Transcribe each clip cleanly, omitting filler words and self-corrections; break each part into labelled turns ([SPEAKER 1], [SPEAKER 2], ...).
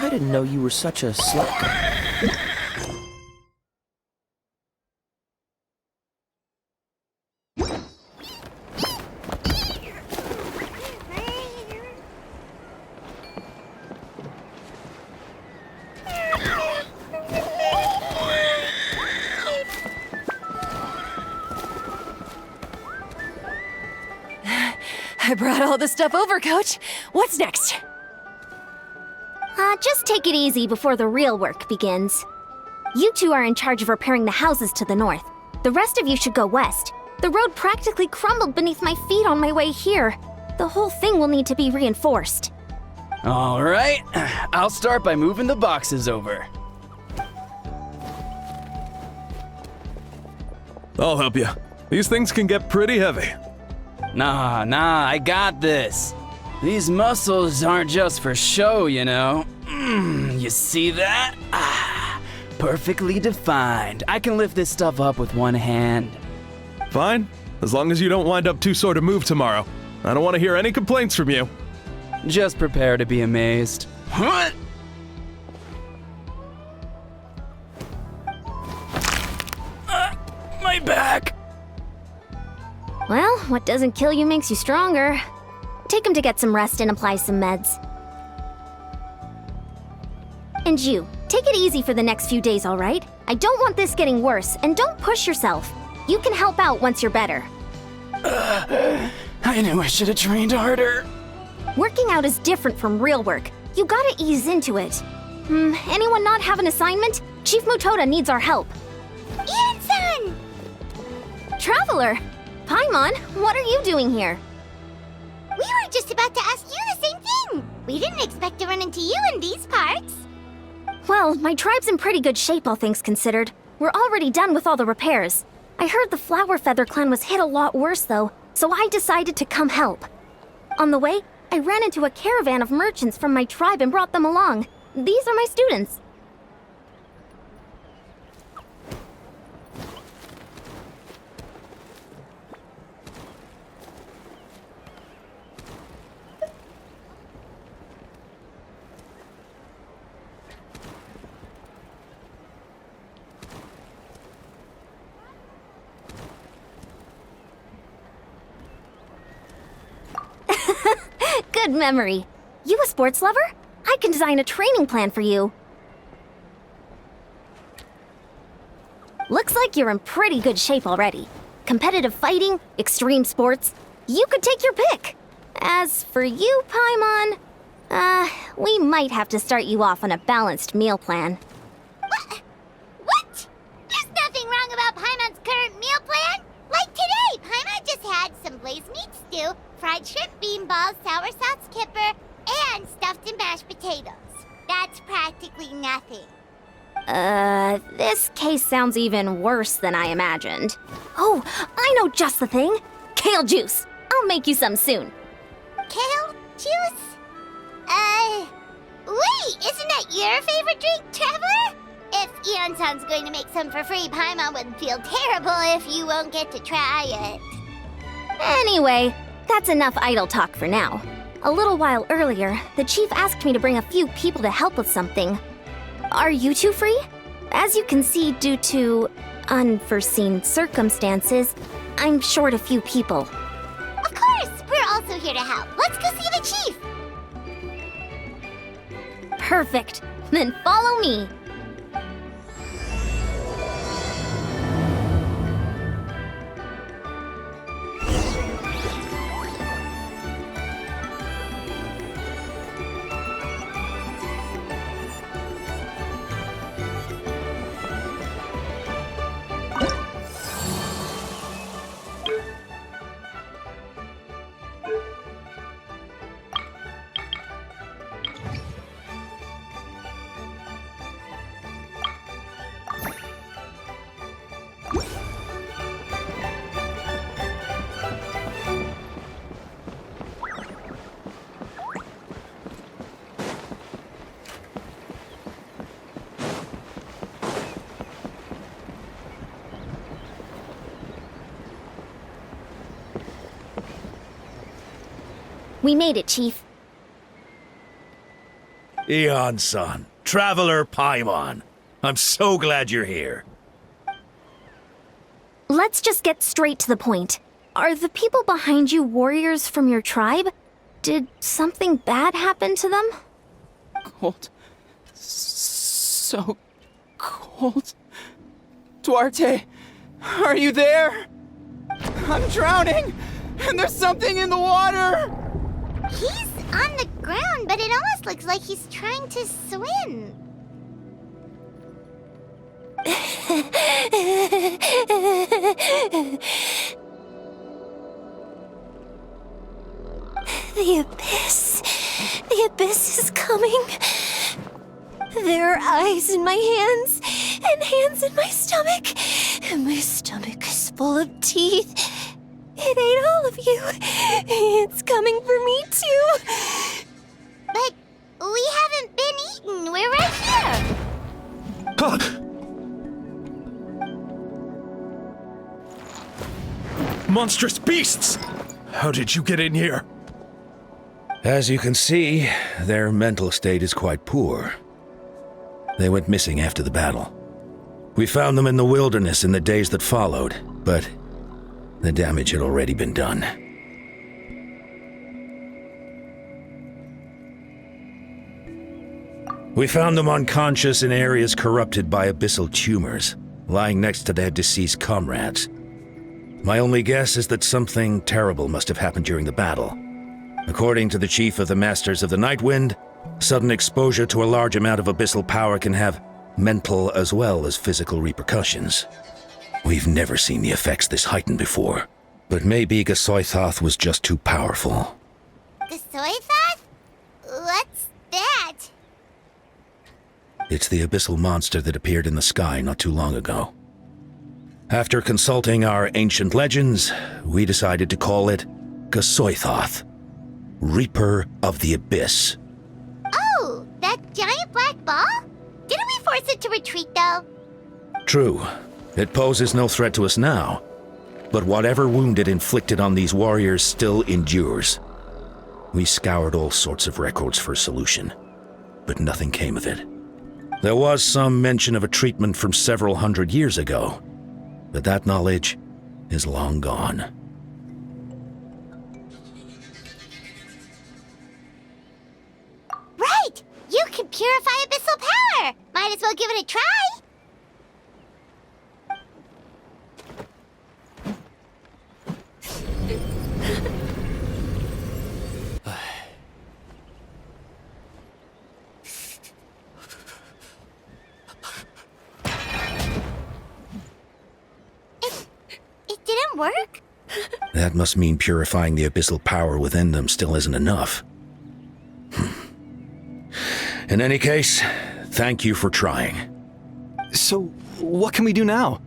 [SPEAKER 1] I didn't know you were such a slacker.
[SPEAKER 2] I brought all the stuff over, Coach. What's next?
[SPEAKER 3] Just take it easy before the real work begins. You two are in charge of repairing the houses to the north. The rest of you should go west. The road practically crumbled beneath my feet on my way here. The whole thing will need to be reinforced.
[SPEAKER 4] All right, I'll start by moving the boxes over.
[SPEAKER 5] I'll help you. These things can get pretty heavy.
[SPEAKER 4] Nah, I got this. These muscles aren't just for show, you know. You see that? Perfectly defined. I can lift this stuff up with one hand.
[SPEAKER 5] Fine, as long as you don't wind up too sore to move tomorrow. I don't want to hear any complaints from you.
[SPEAKER 4] Just prepare to be amazed. What? My back.
[SPEAKER 3] Well, what doesn't kill you makes you stronger. Take him to get some rest and apply some meds. And you, take it easy for the next few days, all right? I don't want this getting worse, and don't push yourself. You can help out once you're better.
[SPEAKER 4] I knew I should have trained harder.
[SPEAKER 3] Working out is different from real work. You gotta ease into it. Anyone not have an assignment? Chief Mutoda needs our help. Ian-san! Traveler! Paimon, what are you doing here?
[SPEAKER 6] We were just about to ask you the same thing. We didn't expect to run into you in these parts.
[SPEAKER 3] Well, my tribe's in pretty good shape, all things considered. We're already done with all the repairs. I heard the Flower Feather clan was hit a lot worse, though, so I decided to come help. On the way, I ran into a caravan of merchants from my tribe and brought them along. These are my students. Good memory. You a sports lover? I can design a training plan for you. Looks like you're in pretty good shape already. Competitive fighting, extreme sports. You could take your pick. As for you, Paimon, we might have to start you off on a balanced meal plan.
[SPEAKER 6] What? There's nothing wrong about Paimon's current meal plan. Like today, Paimon just had some blazed meat stew, fried shrimp, bean balls, sour sauce kipper, and stuffed and mashed potatoes. That's practically nothing.
[SPEAKER 3] This case sounds even worse than I imagined. Oh, I know just the thing. Kale juice. I'll make you some soon.
[SPEAKER 6] Kale juice? Wait, isn't that your favorite drink, Traveler? If Eon-san's going to make some for free, Paimon would feel terrible if you won't get to try it.
[SPEAKER 3] Anyway, that's enough idle talk for now. A little while earlier, the chief asked me to bring a few people to help with something. Are you two free? As you can see, due to unforeseen circumstances, I'm short a few people.
[SPEAKER 6] Of course, we're also here to help. Let's go see the chief.
[SPEAKER 3] Perfect. Then follow me. We made it, Chief.
[SPEAKER 7] Eon-san, Traveler Paimon. I'm so glad you're here.
[SPEAKER 3] Let's just get straight to the point. Are the people behind you warriors from your tribe? Did something bad happen to them?
[SPEAKER 4] Cold. So cold. Duarte, are you there? I'm drowning, and there's something in the water!
[SPEAKER 6] He's on the ground, but it almost looks like he's trying to swim.
[SPEAKER 2] The abyss. The abyss is coming. There are eyes in my hands, and hands in my stomach. And my stomach is full of teeth. It ate all of you. It's coming for me too.
[SPEAKER 6] But we haven't been eaten. We're right here.
[SPEAKER 5] Monstrous beasts! How did you get in here?
[SPEAKER 7] As you can see, their mental state is quite poor. They went missing after the battle. We found them in the wilderness in the days that followed, but the damage had already been done. We found them unconscious in areas corrupted by abyssal tumors, lying next to their deceased comrades. My only guess is that something terrible must have happened during the battle. According to the chief of the Masters of the Nightwind, sudden exposure to a large amount of abyssal power can have mental as well as physical repercussions. We've never seen the effects this heightened before, but maybe Gasoithoth was just too powerful.
[SPEAKER 6] Gasoithoth? What's that?
[SPEAKER 7] It's the abyssal monster that appeared in the sky not too long ago. After consulting our ancient legends, we decided to call it Gasoithoth, Reaper of the Abyss.
[SPEAKER 6] Oh, that giant black ball? Didn't we force it to retreat, though?
[SPEAKER 7] True. It poses no threat to us now, but whatever wound it inflicted on these warriors still endures. We scoured all sorts of records for a solution, but nothing came of it. There was some mention of a treatment from several hundred years ago, but that knowledge is long gone.
[SPEAKER 6] Right! You can purify abyssal power! Might as well give it a try! It didn't work?
[SPEAKER 7] That must mean purifying the abyssal power within them still isn't enough. In any case, thank you for trying.
[SPEAKER 8] So, what can we do now?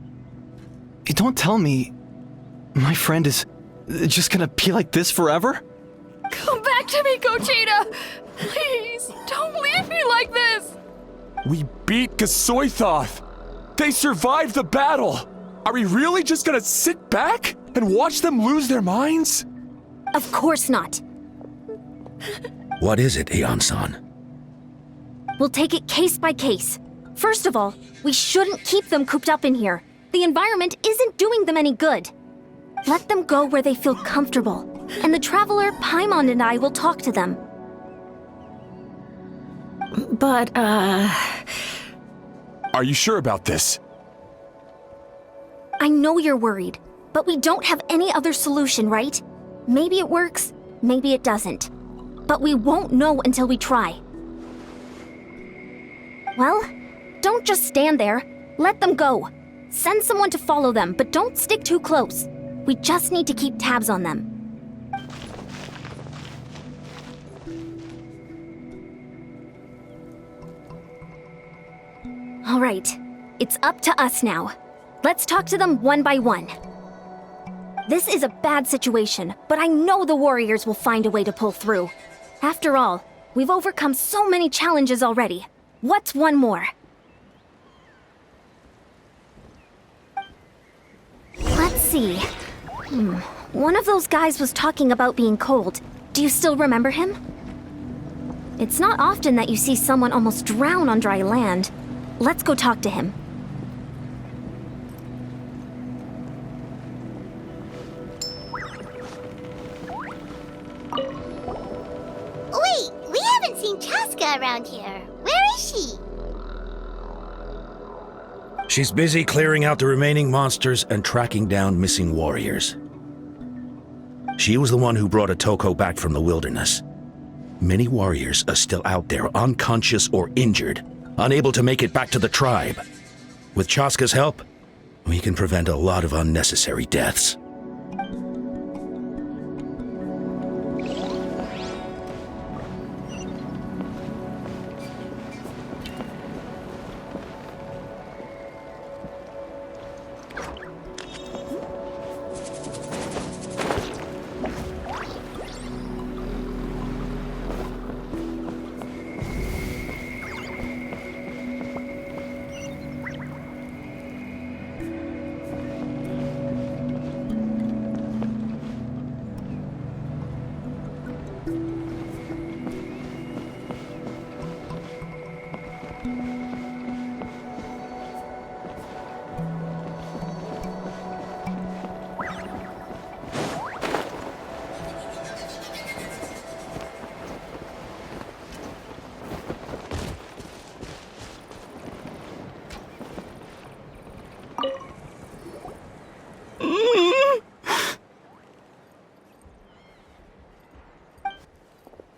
[SPEAKER 8] Don't tell me my friend is just gonna be like this forever?
[SPEAKER 2] Come back to me, Gogeta! Please, don't leave me like this!
[SPEAKER 9] We beat Gasoithoth! They survived the battle! Are we really just gonna sit back and watch them lose their minds?
[SPEAKER 3] Of course not.
[SPEAKER 7] What is it, Aeon-san?
[SPEAKER 3] We'll take it case by case. First of all, we shouldn't keep them cooped up in here. The environment isn't doing them any good. Let them go where they feel comfortable, and the Traveler, Paimon, and I will talk to them.
[SPEAKER 2] But,
[SPEAKER 9] Are you sure about this?
[SPEAKER 3] I know you're worried, but we don't have any other solution, right? Maybe it works, maybe it doesn't. But we won't know until we try. Well, don't just stand there. Let them go. Send someone to follow them, but don't stick too close. We just need to keep tabs on them. All right, it's up to us now. Let's talk to them one by one. This is a bad situation, but I know the warriors will find a way to pull through. After all, we've overcome so many challenges already. What's one more? Let's see. One of those guys was talking about being cold. Do you still remember him? It's not often that you see someone almost drown on dry land. Let's go talk to him.
[SPEAKER 6] Wait, we haven't seen Chaska around here. Where is she?
[SPEAKER 7] She's busy clearing out the remaining monsters and tracking down missing warriors. She was the one who brought Otoko back from the wilderness. Many warriors are still out there, unconscious or injured, unable to make it back to the tribe. With Chaska's help, we can prevent a lot of unnecessary deaths.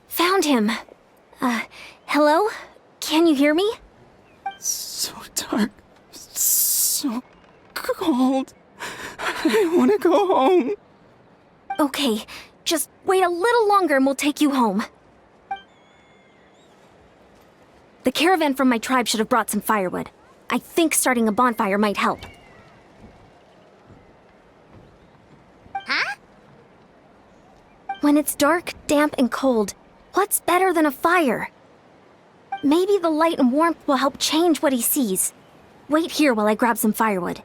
[SPEAKER 3] Found him. Hello? Can you hear me?
[SPEAKER 4] So dark. So cold. I want to go home.
[SPEAKER 3] Okay, just wait a little longer and we'll take you home. The caravan from my tribe should have brought some firewood. I think starting a bonfire might help.
[SPEAKER 6] Huh?
[SPEAKER 3] When it's dark, damp, and cold, what's better than a fire? Maybe the light and warmth will help change what he sees. Wait here while I grab some firewood.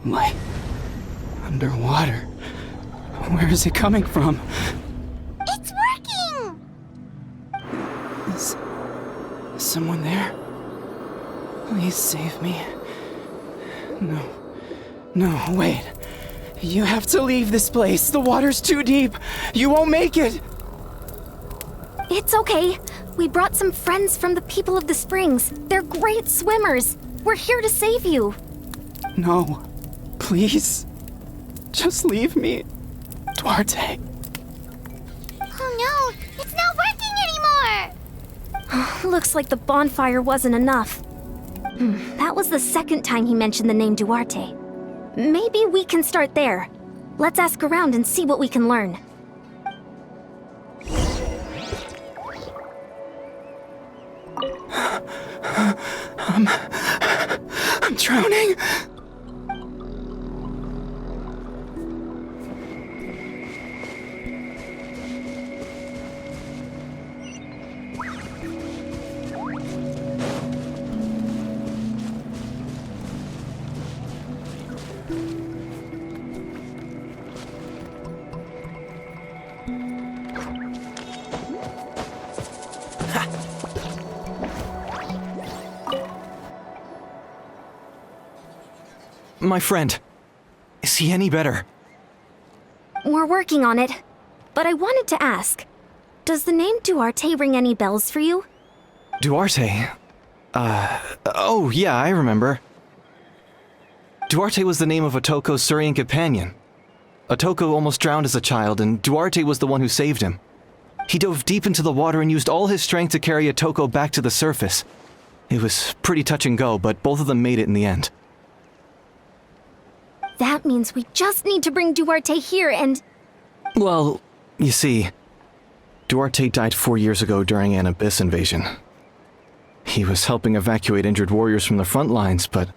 [SPEAKER 4] Light. Underwater. Where is it coming from?
[SPEAKER 6] It's working!
[SPEAKER 4] Is someone there? Please save me. No. No, wait. You have to leave this place. The water's too deep. You won't make it.
[SPEAKER 3] It's okay. We brought some friends from the people of the springs. They're great swimmers. We're here to save you.
[SPEAKER 4] No. Please. Just leave me. Duarte.
[SPEAKER 6] Oh no, it's not working anymore!
[SPEAKER 3] Looks like the bonfire wasn't enough. That was the second time he mentioned the name Duarte. Maybe we can start there. Let's ask around and see what we can learn.
[SPEAKER 4] I'm drowning.
[SPEAKER 8] My friend, is he any better?
[SPEAKER 3] We're working on it. But I wanted to ask, does the name Duarte ring any bells for you?
[SPEAKER 8] Duarte? Oh yeah, I remember. Duarte was the name of Otoko's Surian companion. Otoko almost drowned as a child, and Duarte was the one who saved him. He dove deep into the water and used all his strength to carry Otoko back to the surface. It was pretty touch and go, but both of them made it in the end.
[SPEAKER 3] That means we just need to bring Duarte here and...
[SPEAKER 8] Well, you see, Duarte died 4 years ago during an Abyss invasion. He was helping evacuate injured warriors from the front lines, but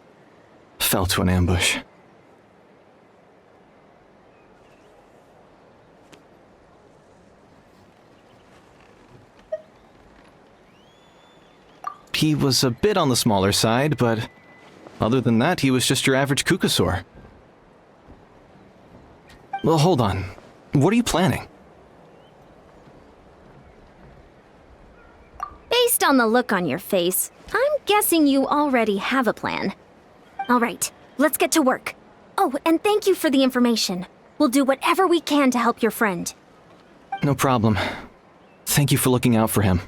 [SPEAKER 8] fell to an ambush. He was a bit on the smaller side, but other than that, he was just your average Kukasaur. Well, hold on. What are you planning?
[SPEAKER 3] Based on the look on your face, I'm guessing you already have a plan. All right, let's get to work. Oh, and thank you for the information. We'll do whatever we can to help your friend.
[SPEAKER 8] No problem. Thank you for looking out for him.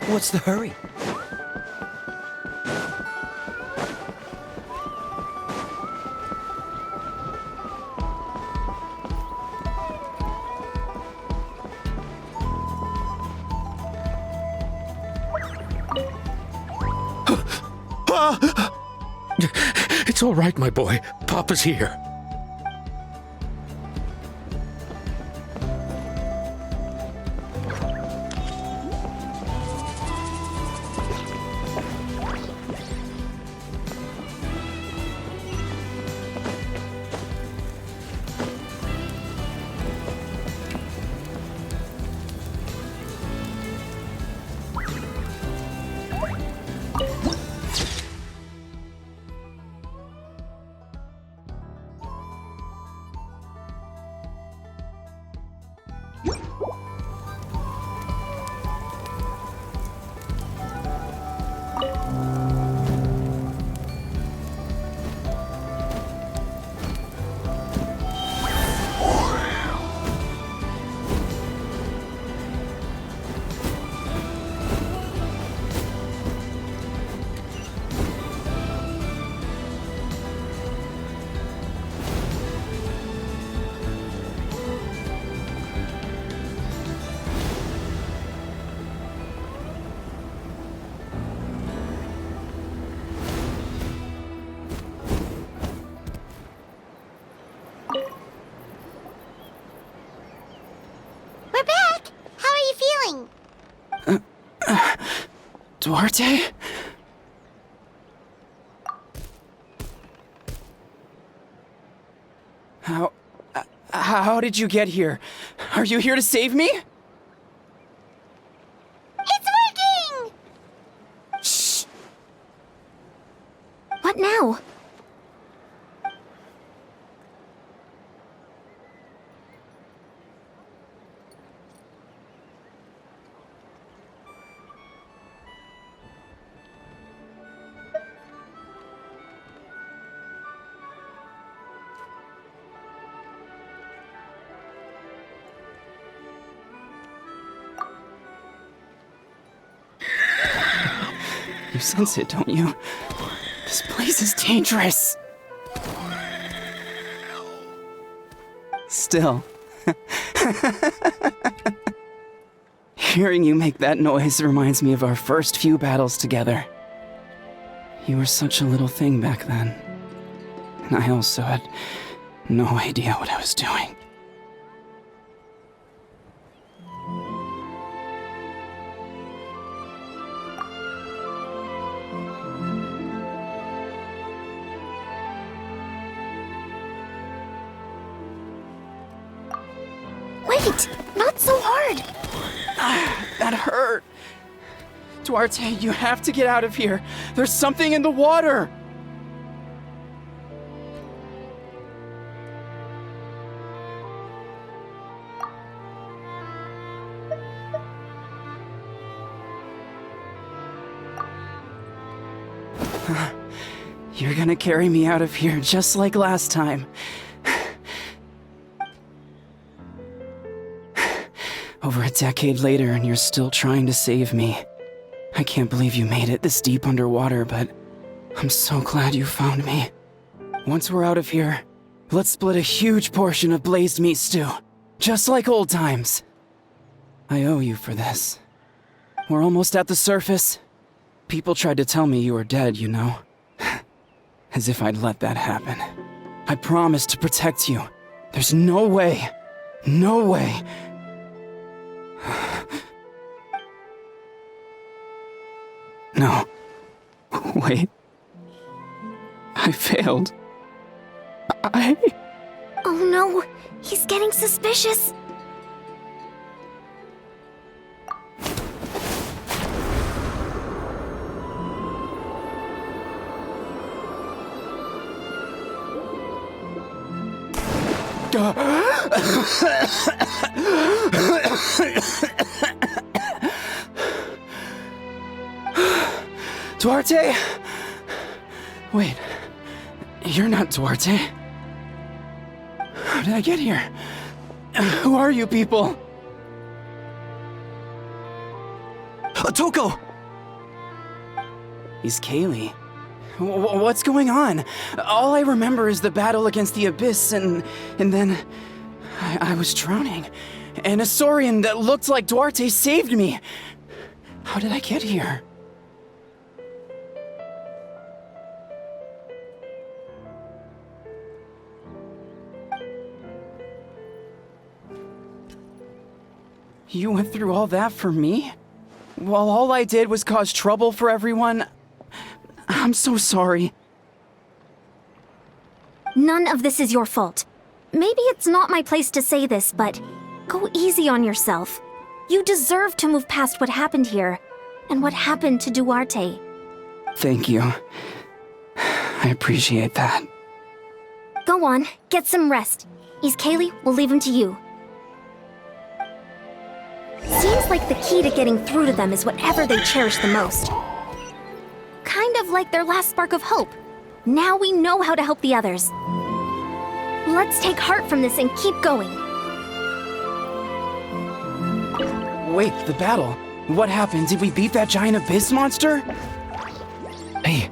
[SPEAKER 1] What's the hurry?
[SPEAKER 7] It's all right, my boy. Papa's here.
[SPEAKER 6] We're back! How are you feeling?
[SPEAKER 4] Duarte? How did you get here? Are you here to save me?
[SPEAKER 6] It's working!
[SPEAKER 4] Shh.
[SPEAKER 3] What now?
[SPEAKER 4] You sense it, don't you? This place is dangerous. Still. Hearing you make that noise reminds me of our first few battles together. You were such a little thing back then. And I also had no idea what I was doing.
[SPEAKER 3] Wait! Not so hard!
[SPEAKER 4] That hurt. Duarte, you have to get out of here. There's something in the water. You're gonna carry me out of here just like last time. Over a decade later, and you're still trying to save me. I can't believe you made it this deep underwater, but I'm so glad you found me. Once we're out of here, let's split a huge portion of blazed meat stew, just like old times. I owe you for this. We're almost at the surface. People tried to tell me you were dead, you know. As if I'd let that happen. I promised to protect you. There's no way. No. Wait. I failed.
[SPEAKER 3] Oh no, he's getting suspicious.
[SPEAKER 4] Duarte? Wait, you're not Duarte. How did I get here? Who are you people?
[SPEAKER 8] Otoko!
[SPEAKER 4] He's Kaylee. What's going on? All I remember is the battle against the Abyss, and then I was drowning. And a Saurian that looked like Duarte saved me. How did I get here? You went through all that for me? While all I did was cause trouble for everyone? I'm so sorry.
[SPEAKER 3] None of this is your fault. Maybe it's not my place to say this, but go easy on yourself. You deserve to move past what happened here, and what happened to Duarte.
[SPEAKER 4] Thank you. I appreciate that.
[SPEAKER 3] Go on, get some rest. Is Kaylee, we'll leave him to you. Seems like the key to getting through to them is whatever they cherish the most. Kind of like their last spark of hope. Now we know how to help the others. Let's take heart from this and keep going.
[SPEAKER 4] Wait, the battle. What happened? Did we beat that giant abyss monster?
[SPEAKER 8] Hey,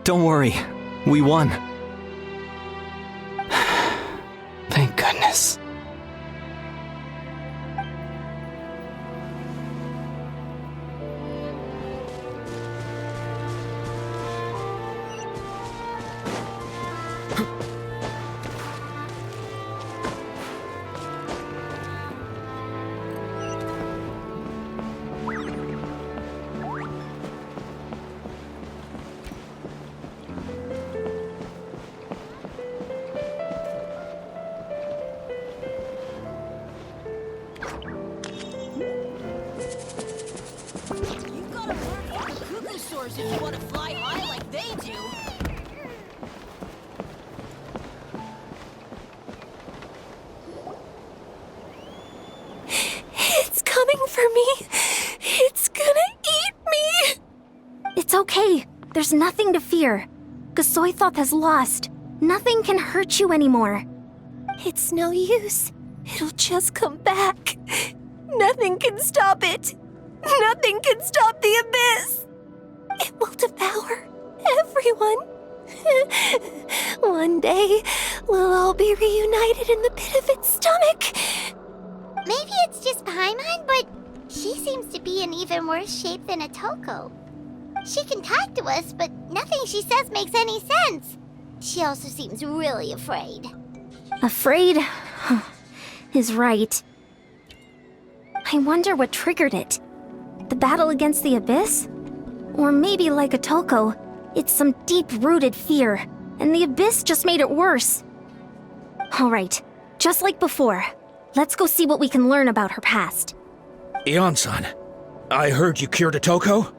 [SPEAKER 8] don't worry. We won.
[SPEAKER 4] Thank goodness.
[SPEAKER 10] If you want to fly high like they do.
[SPEAKER 2] It's coming for me. It's gonna eat me.
[SPEAKER 3] It's okay. There's nothing to fear. Gasoithoth has lost. Nothing can hurt you anymore.
[SPEAKER 2] It's no use. It'll just come back. Nothing can stop it. Nothing can stop the abyss. It will devour everyone. One day, we'll all be reunited in the pit of its stomach.
[SPEAKER 6] Maybe it's just Paimon, but she seems to be in even worse shape than Otoko. She can talk to us, but nothing she says makes any sense. She also seems really afraid.
[SPEAKER 3] Afraid is right. I wonder what triggered it. The battle against the Abyss? Or maybe like Otoko, it's some deep-rooted fear, and the Abyss just made it worse. Alright, just like before, let's go see what we can learn about her past.
[SPEAKER 7] Ion-san, I heard you cured Otoko?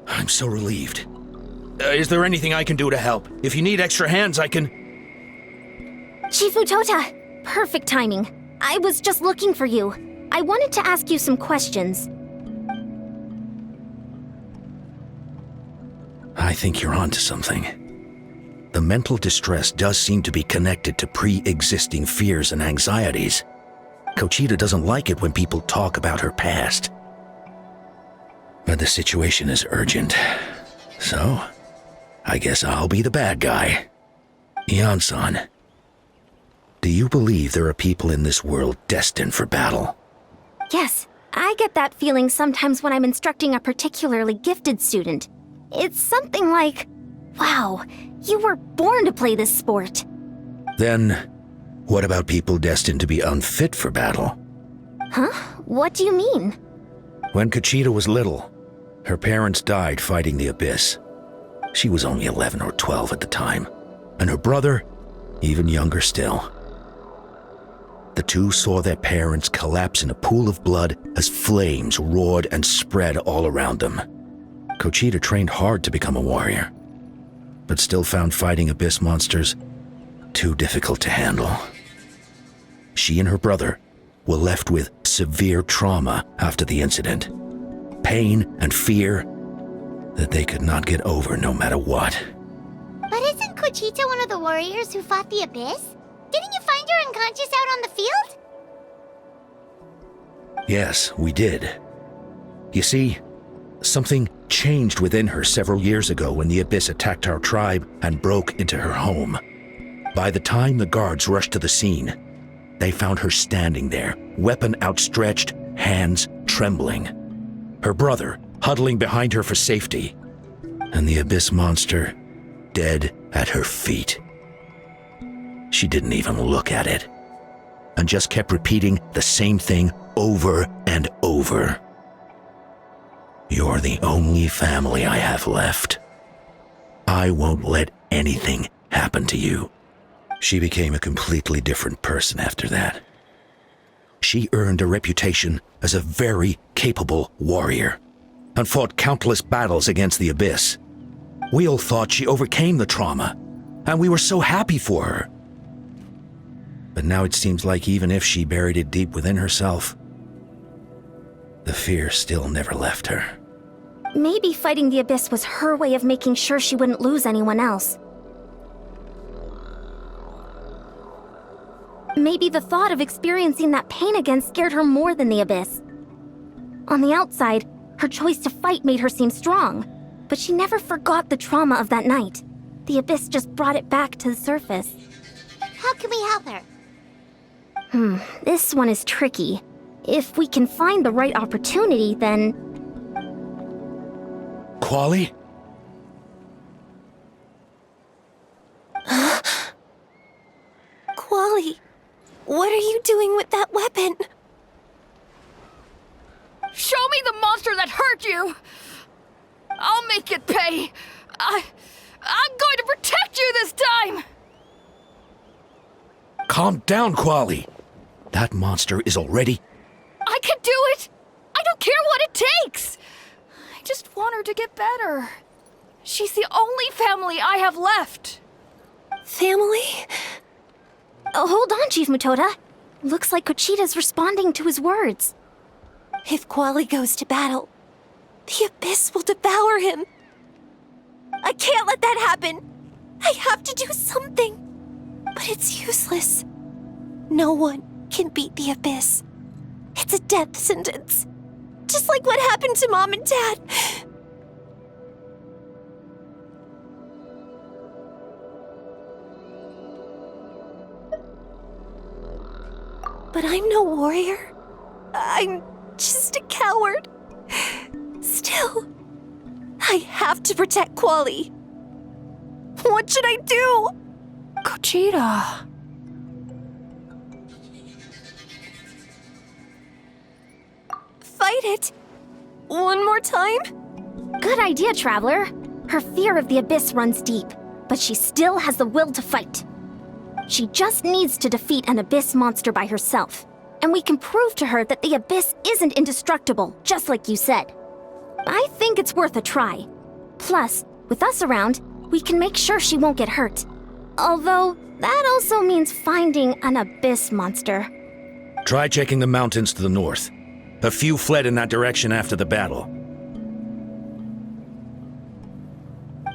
[SPEAKER 7] I'm so relieved. Is there anything I can do to help? If you need extra hands, I can...
[SPEAKER 3] Chifu Tota! Perfect timing. I was just looking for you. I wanted to ask you some questions.
[SPEAKER 7] I think you're onto something. The mental distress does seem to be connected to pre-existing fears and anxieties. Kochita doesn't like it when people talk about her past. But the situation is urgent. So, I guess I'll be the bad guy. Ion-san, do you believe there are people in this world destined for battle?
[SPEAKER 3] Yes, I get that feeling sometimes when I'm instructing a particularly gifted student. It's something like, wow, you were born to play this sport.
[SPEAKER 7] Then, what about people destined to be unfit for battle?
[SPEAKER 3] Huh? What do you mean?
[SPEAKER 7] When Kochita was little, Her parents died fighting the Abyss. She was only 11 or 12 at the time, and her brother, even younger still. The two saw their parents collapse in a pool of blood as flames roared and spread all around them. Conchita trained hard to become a warrior, but still found fighting Abyss monsters too difficult to handle. She and her brother were left with severe trauma after the incident. Pain and fear that they could not get over no matter what.
[SPEAKER 6] But isn't Conchita one of the warriors who fought the Abyss? Didn't you find her unconscious out on the field?
[SPEAKER 7] Yes, we did. You see, something changed within her several years ago when the Abyss attacked our tribe and broke into her home. By the time the guards rushed to the scene, they found her standing there, weapon outstretched, hands trembling. Her brother huddling behind her for safety, and the Abyss monster dead at her feet. She didn't even look at it, and just kept repeating the same thing over and over. You're the only family I have left. I won't let anything happen to you. She became a completely different person after that. She earned a reputation as a very capable warrior, and fought countless battles against the Abyss. We all thought she overcame the trauma, and we were so happy for her. But now it seems like even if she buried it deep within herself, the fear still never left her.
[SPEAKER 3] Maybe fighting the Abyss was her way of making sure she wouldn't lose anyone else. Maybe the thought of experiencing that pain again scared her more than the Abyss. On the outside, her choice to fight made her seem strong, but she never forgot the trauma of that night. The Abyss just brought it back to the surface.
[SPEAKER 6] How can we help her?
[SPEAKER 3] This one is tricky. If we can find the right opportunity, then...
[SPEAKER 7] Quali?
[SPEAKER 2] Quali, what are you doing with that weapon?
[SPEAKER 10] Show me the monster that hurt you! I'll make it pay! I'm going to protect you this time!
[SPEAKER 7] Calm down, Quali. That monster is already...
[SPEAKER 10] I can do it! I don't care what it takes! I just want her to get better. She's the only family I have left.
[SPEAKER 2] Family?
[SPEAKER 3] Oh, hold on, Chief Mutoda. Looks like Conchita's responding to his words.
[SPEAKER 2] If Quali goes to battle, the Abyss will devour him. I can't let that happen. I have to do something. But it's useless. No one can beat the Abyss. It's a death sentence. Just like what happened to Mom and Dad. But I'm no warrior. I'm just a coward. Still, I have to protect Quali. What should I do?
[SPEAKER 10] Conchita.
[SPEAKER 2] Fight it. One more time?
[SPEAKER 3] Good idea, Traveler. Her fear of the Abyss runs deep, but she still has the will to fight. She just needs to defeat an Abyss monster by herself, and we can prove to her that the Abyss isn't indestructible, just like you said. I think it's worth a try. Plus, with us around, we can make sure she won't get hurt. Although, that also means finding an Abyss monster.
[SPEAKER 7] Try checking the mountains to the north. A few fled in that direction after the battle.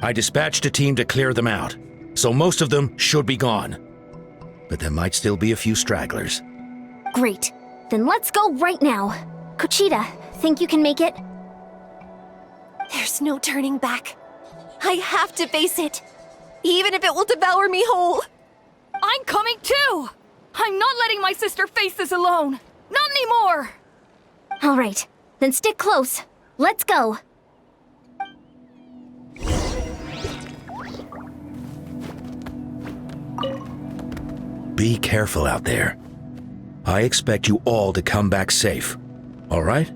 [SPEAKER 7] I dispatched a team to clear them out, so most of them should be gone. But there might still be a few stragglers.
[SPEAKER 3] Great. Then let's go right now. Conchita, think you can make it?
[SPEAKER 2] There's no turning back. I have to face it, even if it will devour me whole.
[SPEAKER 10] I'm coming too! I'm not letting my sister face this alone! Not anymore!
[SPEAKER 3] All right, then stick close. Let's go.
[SPEAKER 7] Be careful out there. I expect you all to come back safe. All right?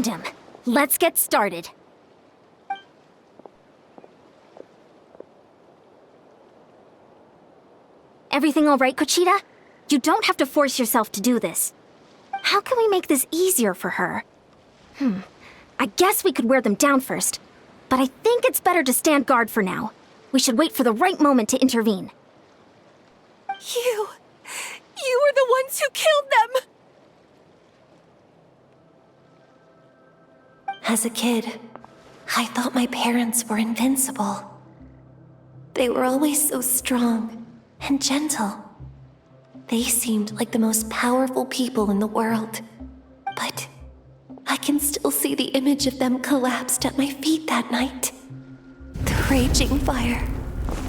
[SPEAKER 3] found him. Let's get started. Everything all right, Conchita? You don't have to force yourself to do this. How can we make this easier for her? I guess we could wear them down first, but I think it's better to stand guard for now. We should wait for the right moment to intervene.
[SPEAKER 2] You were the ones who killed them! As a kid, I thought my parents were invincible. They were always so strong and gentle. They seemed like the most powerful people in the world. But I can still see the image of them collapsed at my feet that night. The raging fire,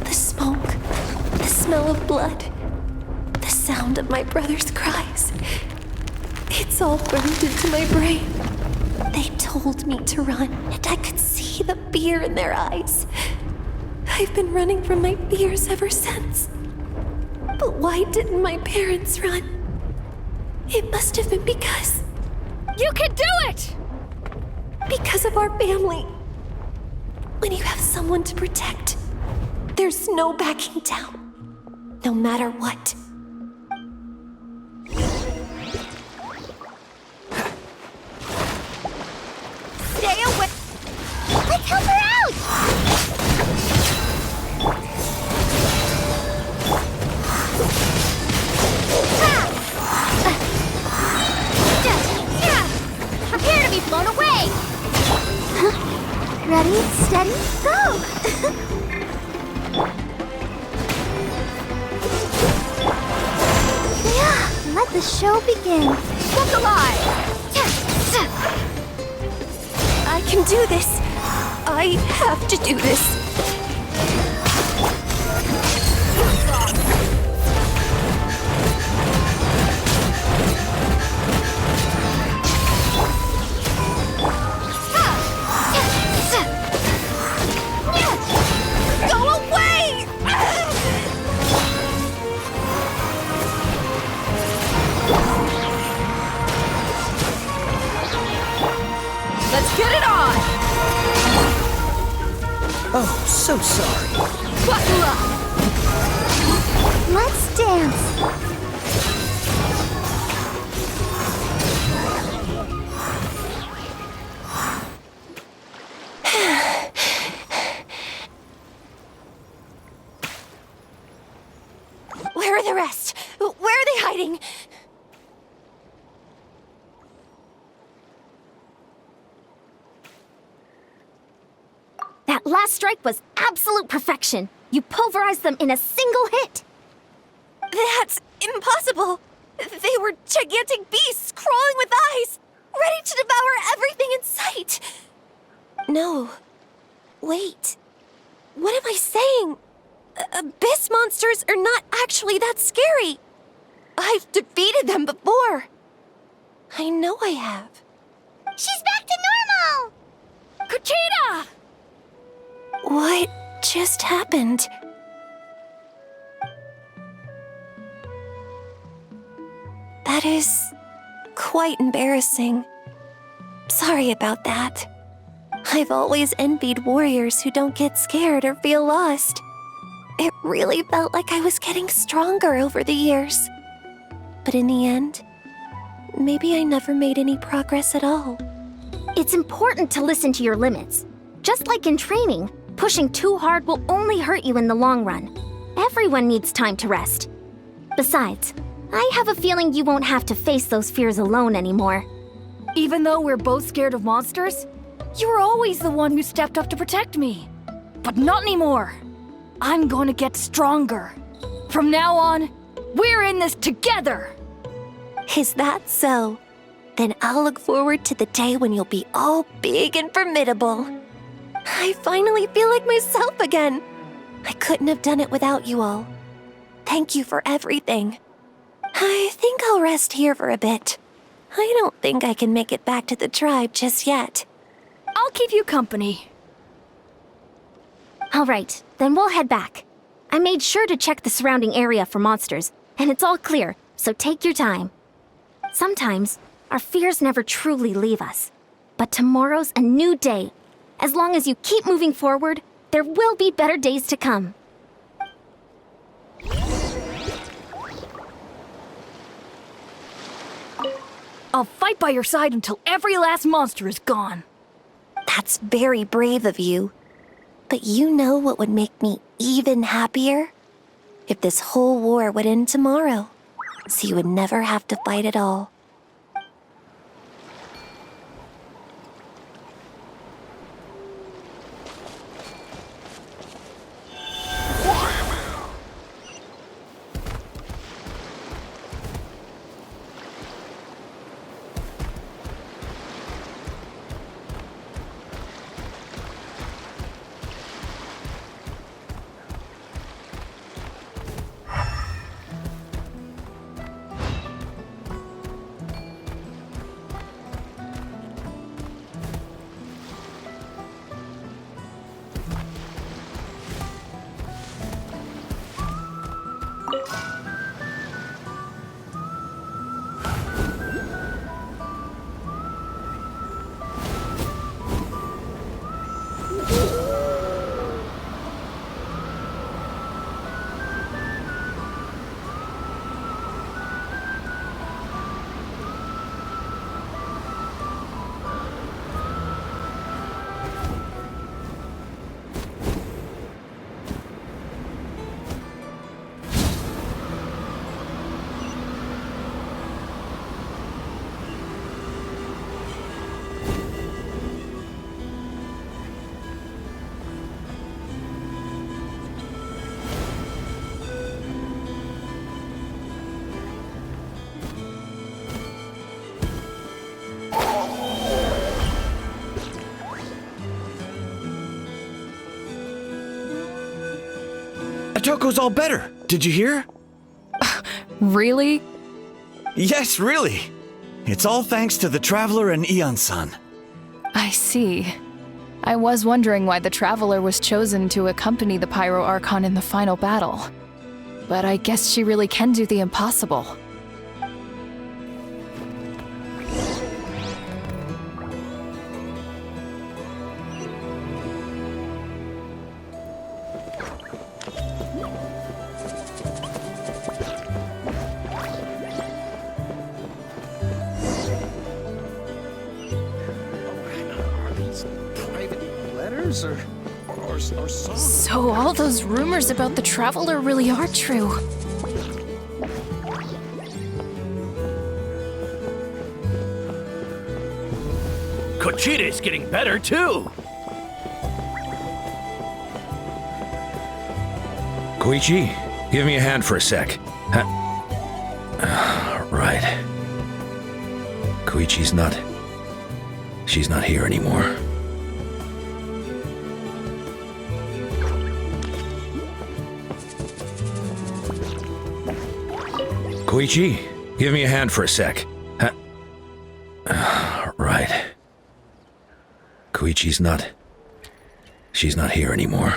[SPEAKER 2] the smoke, the smell of blood, the sound of my brother's cries. It's all burned into my brain. They told me to run, and I could see the fear in their eyes. I've been running from my fears ever since. But why didn't my parents run? It must have been because...
[SPEAKER 10] You can do it!
[SPEAKER 2] Because of our family. When you have someone to protect, there's no backing down, no matter what.
[SPEAKER 6] Stay away! Let's help her out! Prepare to be blown away!
[SPEAKER 3] Ready, steady, go! Yeah, let the show begin.
[SPEAKER 10] Look alive!
[SPEAKER 2] I can do this. I have to do this. Go away!
[SPEAKER 10] Let's get it on!
[SPEAKER 1] Oh, so sorry.
[SPEAKER 10] Buckle up!
[SPEAKER 3] Let's dance.
[SPEAKER 2] Where are the rest? Where are they hiding?
[SPEAKER 3] That last strike was absolute perfection. You pulverized them in a single hit.
[SPEAKER 2] That's impossible. They were gigantic beasts crawling with eyes, ready to devour everything in sight. No. Wait. What am I saying? Abyss monsters are not actually that scary. I've defeated them before. I know I have.
[SPEAKER 6] She's back to normal!
[SPEAKER 10] Conchita!
[SPEAKER 2] What just happened? That is quite embarrassing. Sorry about that. I've always envied warriors who don't get scared or feel lost. It really felt like I was getting stronger over the years. But in the end, maybe I never made any progress at all.
[SPEAKER 3] It's important to listen to your limits. Just like in training, pushing too hard will only hurt you in the long run. Everyone needs time to rest. Besides, I have a feeling you won't have to face those fears alone anymore.
[SPEAKER 10] Even though we're both scared of monsters, you were always the one who stepped up to protect me. But not anymore. I'm going to get stronger. From now on, we're in this together.
[SPEAKER 2] Is that so? Then I'll look forward to the day when you'll be all big and formidable. I finally feel like myself again. I couldn't have done it without you all. Thank you for everything. I think I'll rest here for a bit. I don't think I can make it back to the tribe just yet.
[SPEAKER 10] I'll keep you company.
[SPEAKER 3] All right, then we'll head back. I made sure to check the surrounding area for monsters, and it's all clear, so take your time. Sometimes, our fears never truly leave us. But tomorrow's a new day. As long as you keep moving forward, there will be better days to come.
[SPEAKER 10] I'll fight by your side until every last monster is gone.
[SPEAKER 2] That's very brave of you. But you know what would make me even happier? If this whole war would end tomorrow, so you would never have to fight at all.
[SPEAKER 1] Toko's all better. Did you hear?
[SPEAKER 10] Really?
[SPEAKER 1] Yes, really. It's all thanks to the Traveler and Eon-san.
[SPEAKER 11] I see. I was wondering why the Traveler was chosen to accompany the Pyro Archon in the final battle. But I guess she really can do the impossible. So all those rumors about the Traveler really are true.
[SPEAKER 4] Kochide's getting better too.
[SPEAKER 7] Koichi, give me a hand for a sec. Right. Koichi's not... She's not here anymore. Koichi, give me a hand for a sec. Right. Koichi's not... She's not here anymore.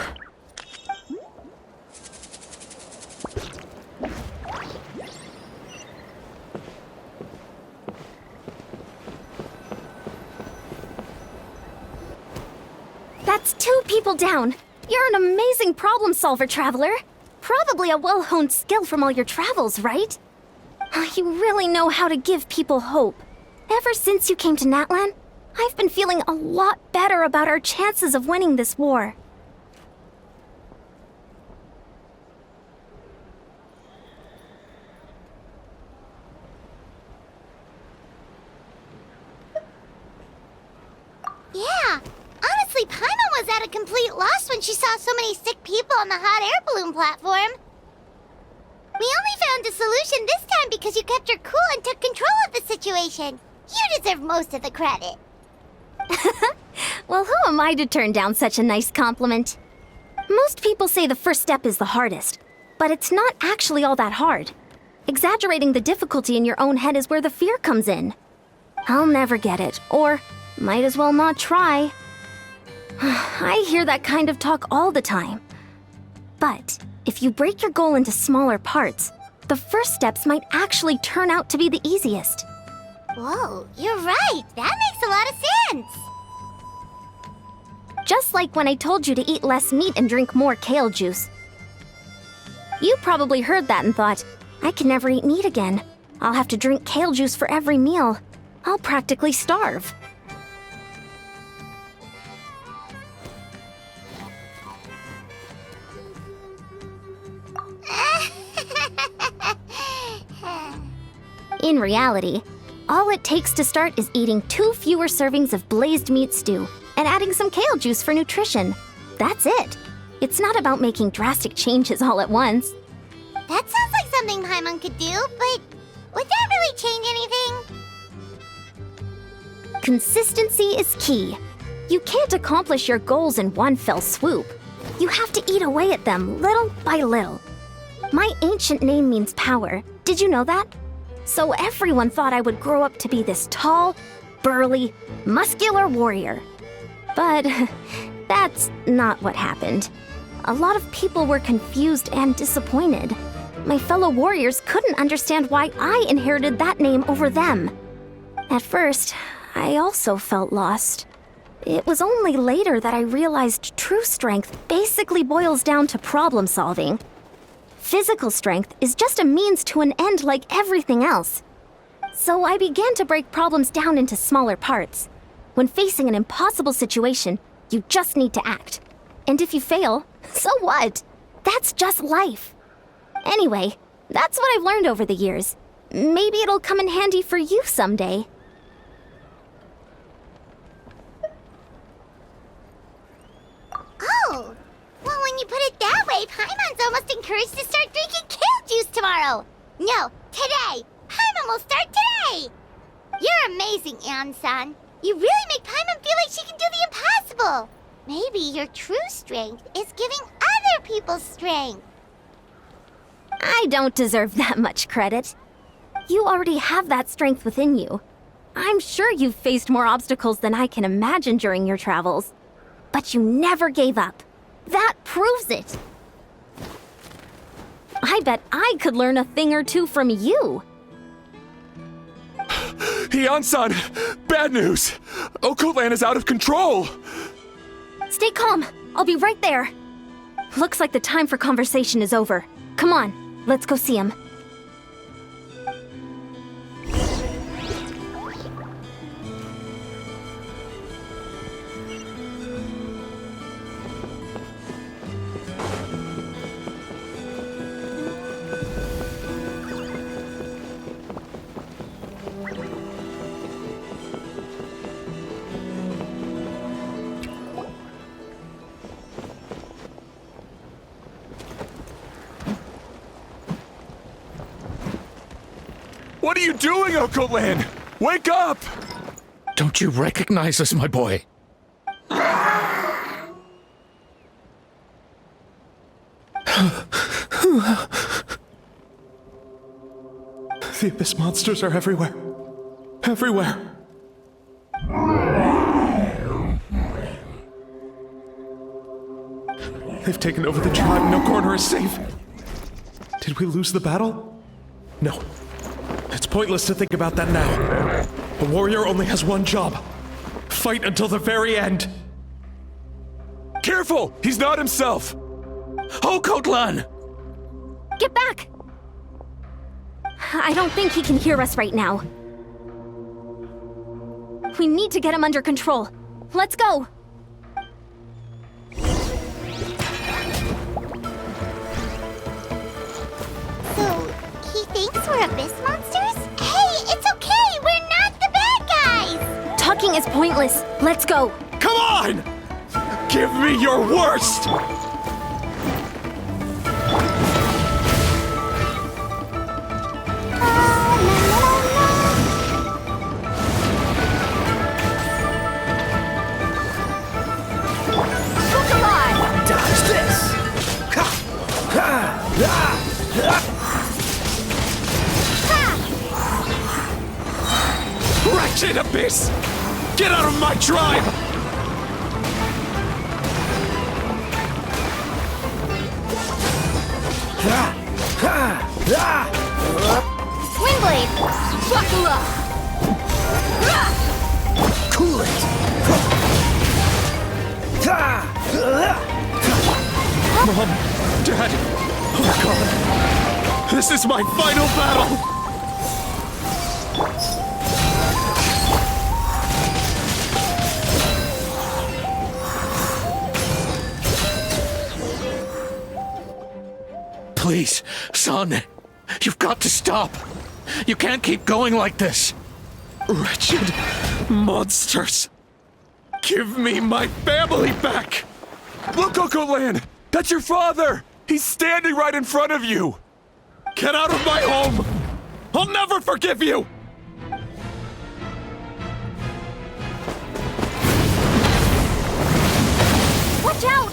[SPEAKER 3] That's 2 people down. You're an amazing problem solver, Traveler. Probably a well-honed skill from all your travels, right? You really know how to give people hope. Ever since you came to Natlan, I've been feeling a lot better about our chances of winning this war.
[SPEAKER 6] Yeah, honestly, Paimon was at a complete loss when she saw so many sick people on the hot air balloon platform. We only found a solution this time because you kept your cool and took control of the situation. You deserve most of the credit.
[SPEAKER 3] Well, who am I to turn down such a nice compliment? Most people say the first step is the hardest, but it's not actually all that hard. Exaggerating the difficulty in your own head is where the fear comes in. I'll never get it, or might as well not try. I hear that kind of talk all the time. But if you break your goal into smaller parts, the first steps might actually turn out to be the easiest.
[SPEAKER 6] Whoa, you're right. That makes a lot of sense.
[SPEAKER 3] Just like when I told you to eat less meat and drink more kale juice. You probably heard that and thought, I can never eat meat again. I'll have to drink kale juice for every meal. I'll practically starve. In reality, all it takes to start is eating 2 fewer servings of blazed meat stew and adding some kale juice for nutrition. That's it. It's not about making drastic changes all at once.
[SPEAKER 6] That sounds like something Paimon could do, but would that really change anything?
[SPEAKER 3] Consistency is key. You can't accomplish your goals in one fell swoop. You have to eat away at them little by little. My ancient name means power. Did you know that? So everyone thought I would grow up to be this tall, burly, muscular warrior. But that's not what happened. A lot of people were confused and disappointed. My fellow warriors couldn't understand why I inherited that name over them. At first, I also felt lost. It was only later that I realized true strength basically boils down to problem solving. Physical strength is just a means to an end like everything else. So I began to break problems down into smaller parts. When facing an impossible situation, you just need to act. And if you fail, so what? That's just life. Anyway, that's what I've learned over the years. Maybe it'll come in handy for you someday.
[SPEAKER 6] Oh, well, when you put it that way, Paimon's almost encouraged to start drinking kale juice tomorrow. No, today. Paimon will start today. You're amazing, Ann-san. You really make Paimon feel like she can do the impossible. Maybe your true strength is giving other people strength.
[SPEAKER 3] I don't deserve that much credit. You already have that strength within you. I'm sure you've faced more obstacles than I can imagine during your travels. But you never gave up. That proves it. I bet I could learn a thing or two from you.
[SPEAKER 9] Heian-san, bad news. Okoland is out of control.
[SPEAKER 3] Stay calm. I'll be right there. Looks like the time for conversation is over. Come on, let's go see him.
[SPEAKER 9] What are you doing, Okoland? Wake up!
[SPEAKER 7] Don't you recognize us, my boy?
[SPEAKER 5] The Abyss monsters are everywhere. Everywhere. They've taken over the tribe. No corner is safe. Did we lose the battle? No. It's pointless to think about that now. A warrior only has one job. Fight until the very end.
[SPEAKER 9] Careful! He's not himself!
[SPEAKER 7] Okoland!
[SPEAKER 3] Get back! I don't think he can hear us right now. We need to get him under control. Let's go!
[SPEAKER 6] So, he thinks we're Abyss monsters? Hey, it's okay! We're not the bad guys!
[SPEAKER 3] Talking is pointless. Let's go.
[SPEAKER 9] Come on! Give me your worst! Wretched Abyss! Get out of my tribe!
[SPEAKER 10] Swing blade! Buckle up!
[SPEAKER 5] Mom, Dad, oh God, this is my final battle! Please, son, you've got to stop. You can't keep going like this. Wretched monsters. Give me my family back!
[SPEAKER 9] Look, Uncle Lan! That's your father! He's standing right in front of you!
[SPEAKER 5] Get out of my home! I'll never forgive you!
[SPEAKER 3] Watch out!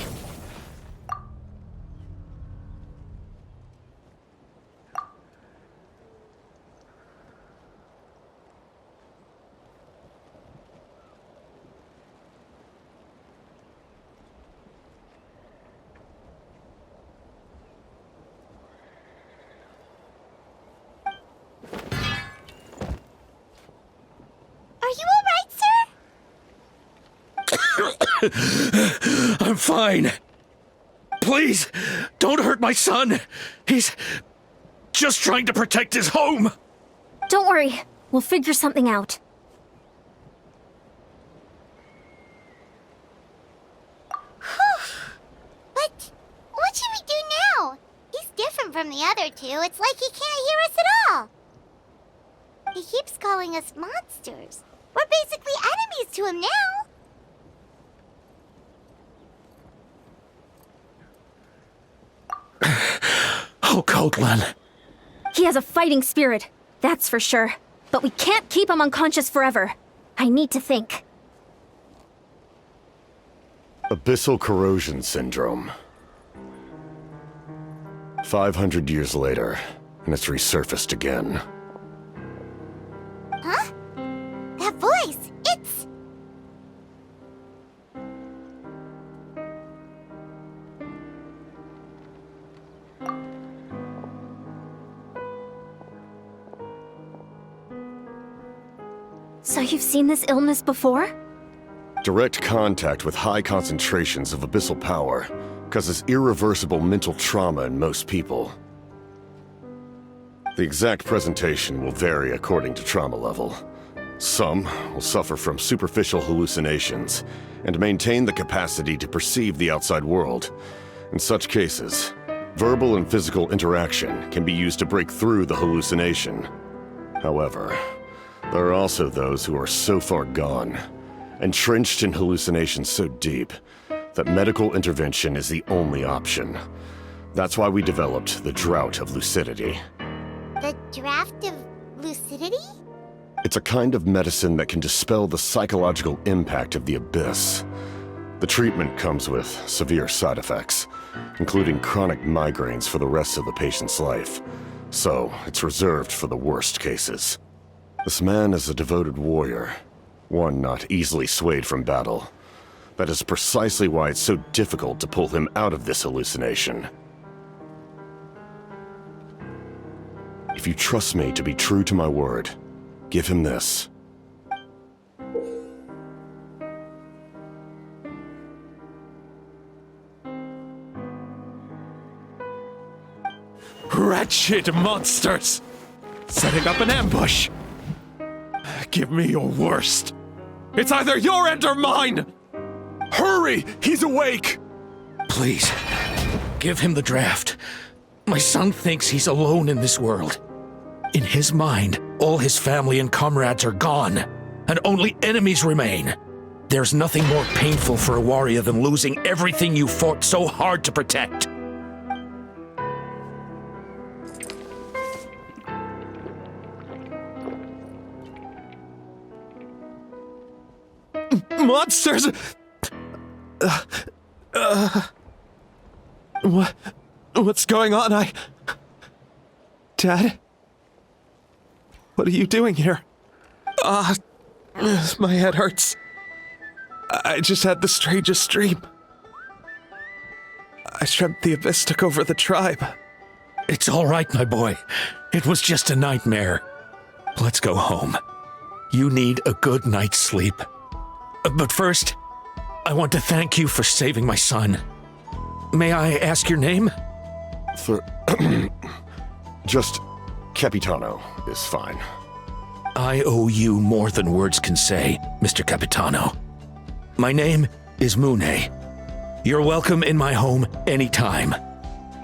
[SPEAKER 6] Are you alright, sir?
[SPEAKER 5] I'm fine. Please, don't hurt my son. He's just trying to protect his home.
[SPEAKER 3] Don't worry. We'll figure something out.
[SPEAKER 6] But what should we do now? He's different from the other two. It's like he can't hear us at all. He keeps calling us monsters. We're basically enemies to him now.
[SPEAKER 5] Oh, Coatlan.
[SPEAKER 3] He has a fighting spirit, that's for sure. But we can't keep him unconscious forever. I need to think.
[SPEAKER 12] Abyssal corrosion syndrome. 500 years later, and it's resurfaced again.
[SPEAKER 6] Huh? That voice, it's...
[SPEAKER 3] So you've seen this illness before?
[SPEAKER 12] Direct contact with high concentrations of abyssal power causes irreversible mental trauma in most people. The exact presentation will vary according to trauma level. Some will suffer from superficial hallucinations and maintain the capacity to perceive the outside world. In such cases, verbal and physical interaction can be used to break through the hallucination. However, there are also those who are so far gone, entrenched in hallucinations so deep, that medical intervention is the only option. That's why we developed the Drought of Lucidity.
[SPEAKER 6] The Draft of Lucidity?
[SPEAKER 12] It's a kind of medicine that can dispel the psychological impact of the abyss. The treatment comes with severe side effects, including chronic migraines for the rest of the patient's life. So, it's reserved for the worst cases. This man is a devoted warrior, one not easily swayed from battle. That is precisely why it's so difficult to pull him out of this hallucination. If you trust me to be true to my word, give him this.
[SPEAKER 5] Wretched monsters! Setting up an ambush! Give me your worst. It's either your end or mine!
[SPEAKER 9] Hurry! He's awake!
[SPEAKER 5] Please, give him the draft. My son thinks he's alone in this world. In his mind, all his family and comrades are gone, and only enemies remain. There's nothing more painful for a warrior than losing everything you fought so hard to protect. Monsters! What's going on? Dad? What are you doing here? My head hurts. I just had the strangest dream. I dreamt the Abyss took over the tribe. It's all right, my boy. It was just a nightmare. Let's go home. You need a good night's sleep. But first, I want to thank you for saving my son.
[SPEAKER 7] May I ask your name?
[SPEAKER 12] Just Capitano is fine.
[SPEAKER 7] I owe you more than words can say, Mr. Capitano. My name is Mune. You're welcome in my home anytime.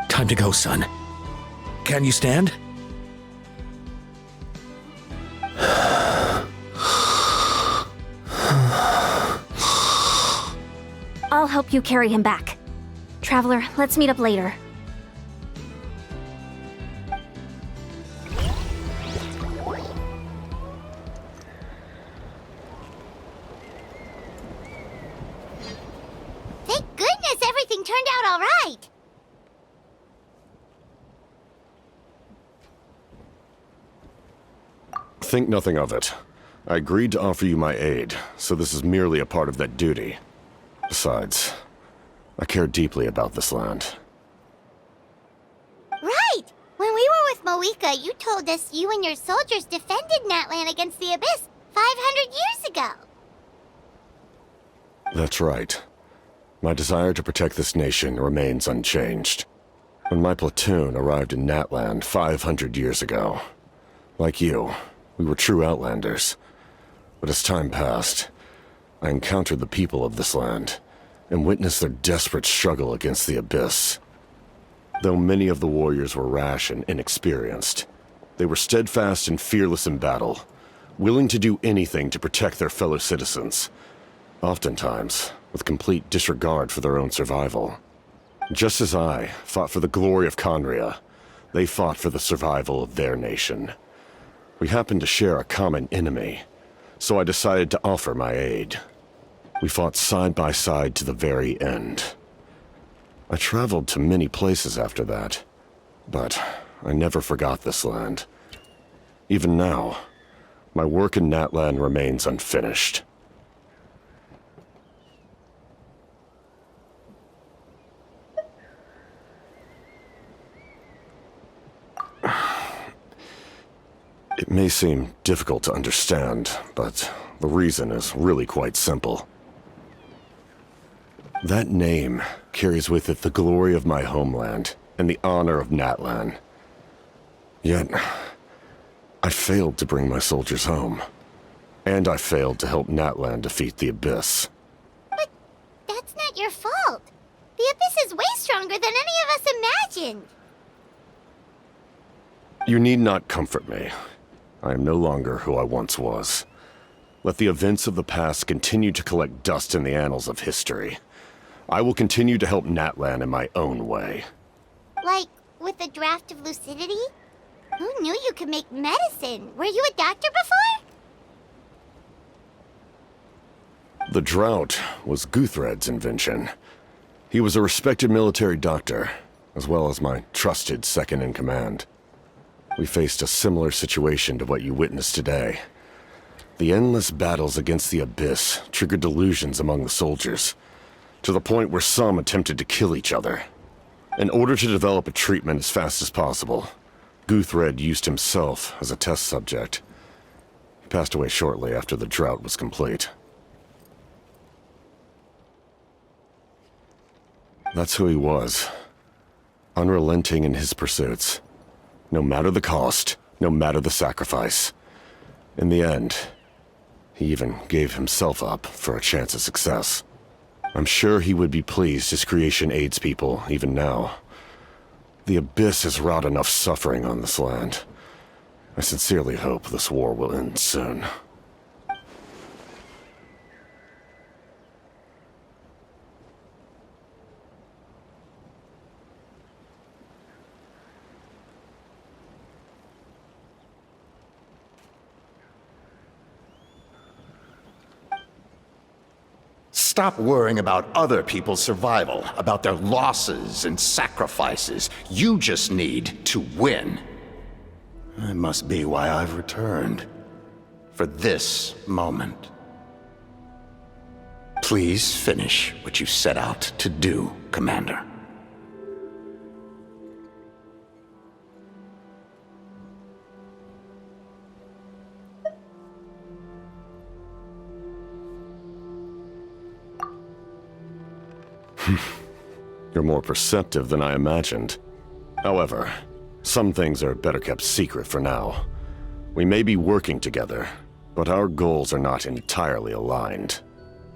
[SPEAKER 7] Time to go, son. Can you stand?
[SPEAKER 3] I'll help you carry him back. Traveler, let's meet up later.
[SPEAKER 6] Thank goodness everything turned out all right.
[SPEAKER 12] Think nothing of it. I agreed to offer you my aid, so this is merely a part of that duty. Besides, I care deeply about this land.
[SPEAKER 6] Right! When we were with Moika, you told us you and your soldiers defended Natlan against the Abyss 500 years ago.
[SPEAKER 12] That's right. My desire to protect this nation remains unchanged. When my platoon arrived in Natlan 500 years ago, like you, we were true outlanders. But as time passed, I encountered the people of this land and witnessed their desperate struggle against the Abyss. Though many of the warriors were rash and inexperienced, they were steadfast and fearless in battle, willing to do anything to protect their fellow citizens, oftentimes with complete disregard for their own survival. Just as I fought for the glory of Conria, they fought for the survival of their nation. We happened to share a common enemy, so I decided to offer my aid. We fought side by side to the very end. I traveled to many places after that, but I never forgot this land. Even now, my work in Natlan remains unfinished. It may seem difficult to understand, but the reason is really quite simple. That name carries with it the glory of my homeland and the honor of Natlan. Yet, I failed to bring my soldiers home. And I failed to help Natlan defeat the Abyss.
[SPEAKER 6] But that's not your fault. The Abyss is way stronger than any of us imagined.
[SPEAKER 12] You need not comfort me. I am no longer who I once was. Let the events of the past continue to collect dust in the annals of history. I will continue to help Natlan in my own way.
[SPEAKER 6] Like, with the draft of lucidity? Who knew you could make medicine? Were you a doctor before?
[SPEAKER 12] The drought was Guthred's invention. He was a respected military doctor, as well as my trusted second-in-command. We faced a similar situation to what you witnessed today. The endless battles against the Abyss triggered delusions among the soldiers, to the point where some attempted to kill each other. In order to develop a treatment as fast as possible, Guthred used himself as a test subject. He passed away shortly after the drought was complete. That's who he was. Unrelenting in his pursuits. No matter the cost, no matter the sacrifice. In the end, he even gave himself up for a chance at success. I'm sure he would be pleased his creation aids people, even now. The Abyss has wrought enough suffering on this land. I sincerely hope this war will end soon.
[SPEAKER 13] Stop worrying about other people's survival, about their losses and sacrifices. You just need to win. That must be why I've returned. For this moment. Please finish what you set out to do, Commander.
[SPEAKER 12] You're more perceptive than I imagined. However, some things are better kept secret for now. We may be working together, but our goals are not entirely aligned.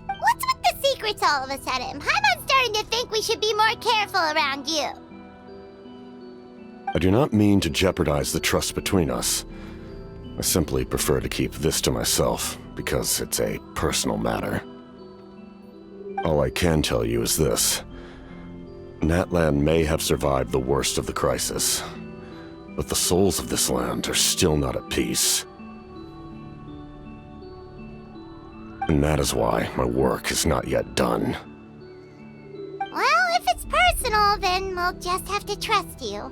[SPEAKER 6] What's with the secrets all of a sudden? Paimon's starting to think we should be more careful around you.
[SPEAKER 12] I do not mean to jeopardize the trust between us. I simply prefer to keep this to myself, because it's a personal matter. All I can tell you is this. Natlan may have survived the worst of the crisis, but the souls of this land are still not at peace. And that is why my work is not yet done.
[SPEAKER 6] Well, if it's personal, then we'll just have to trust you.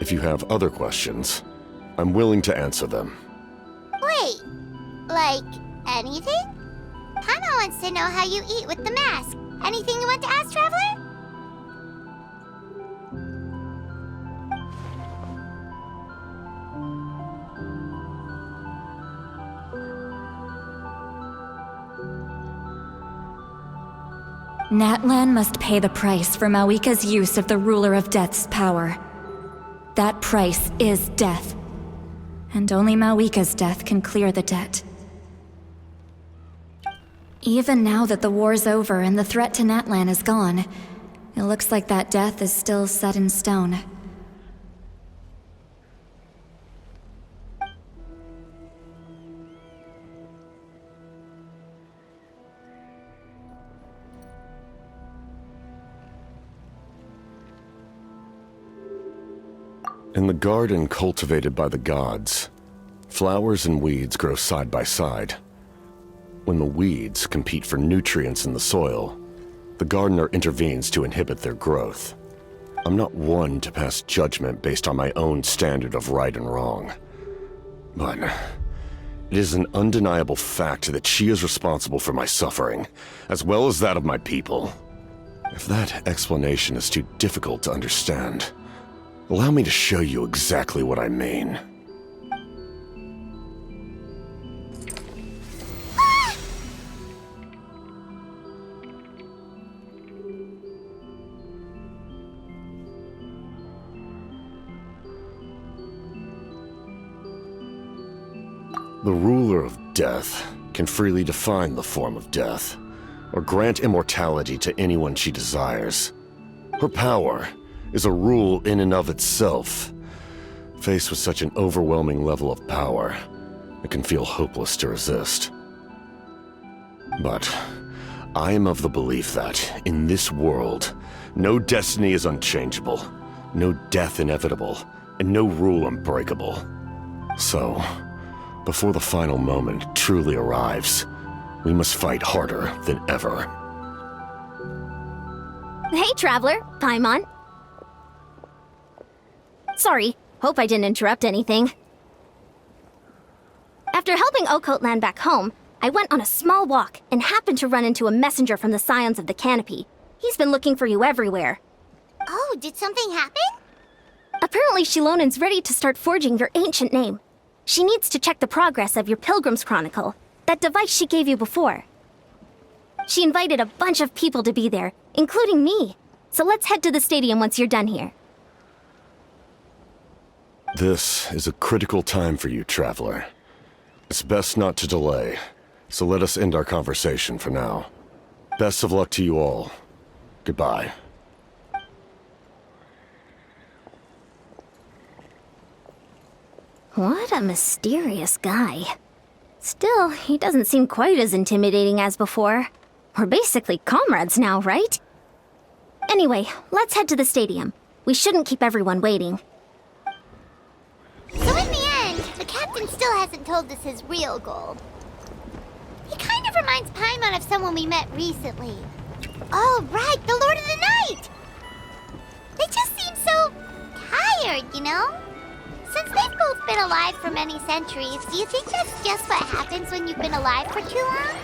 [SPEAKER 12] If you have other questions, I'm willing to answer them.
[SPEAKER 6] Wait, like anything? Paimon wants to know how you eat with the mask. Anything you want to ask, Traveler?
[SPEAKER 14] Natlan must pay the price for Mawika's use of the Ruler of Death's power. That price is death. And only Mawika's death can clear the debt. Even now that the war's over and the threat to Natlan is gone, it looks like that death is still set in stone.
[SPEAKER 12] In the garden cultivated by the gods, flowers and weeds grow side by side. When the weeds compete for nutrients in the soil, the gardener intervenes to inhibit their growth. I'm not one to pass judgment based on my own standard of right and wrong. But it is an undeniable fact that she is responsible for my suffering, as well as that of my people. If that explanation is too difficult to understand, allow me to show you exactly what I mean. The ruler of death can freely define the form of death, or grant immortality to anyone she desires. Her power is a rule in and of itself. Faced with such an overwhelming level of power, it can feel hopeless to resist. But I am of the belief that, in this world, no destiny is unchangeable, no death inevitable, and no rule unbreakable. So, before the final moment truly arrives, we must fight harder than ever.
[SPEAKER 3] Hey, Traveler. Paimon. Sorry, hope I didn't interrupt anything. After helping Ocote land back home, I went on a small walk and happened to run into a messenger from the Scions of the Canopy. He's been looking for you everywhere.
[SPEAKER 6] Oh, did something happen?
[SPEAKER 3] Apparently Shilonen's ready to start forging your ancient name. She needs to check the progress of your Pilgrim's Chronicle, that device she gave you before. She invited a bunch of people to be there, including me. So let's head to the stadium once you're done here.
[SPEAKER 12] This is a critical time for you, Traveler. It's best not to delay, so let us end our conversation for now. Best of luck to you all. Goodbye.
[SPEAKER 3] What a mysterious guy. Still, he doesn't seem quite as intimidating as before. We're basically comrades now, right? Anyway, let's head to the stadium. We shouldn't keep everyone waiting.
[SPEAKER 6] So in the end, the captain still hasn't told us his real goal. He kind of reminds Paimon of someone we met recently. Oh, right, the Lord of the Night! They just seem so tired, you know? Since they've both been alive for many centuries, do you think that's just what happens when you've been alive for too long?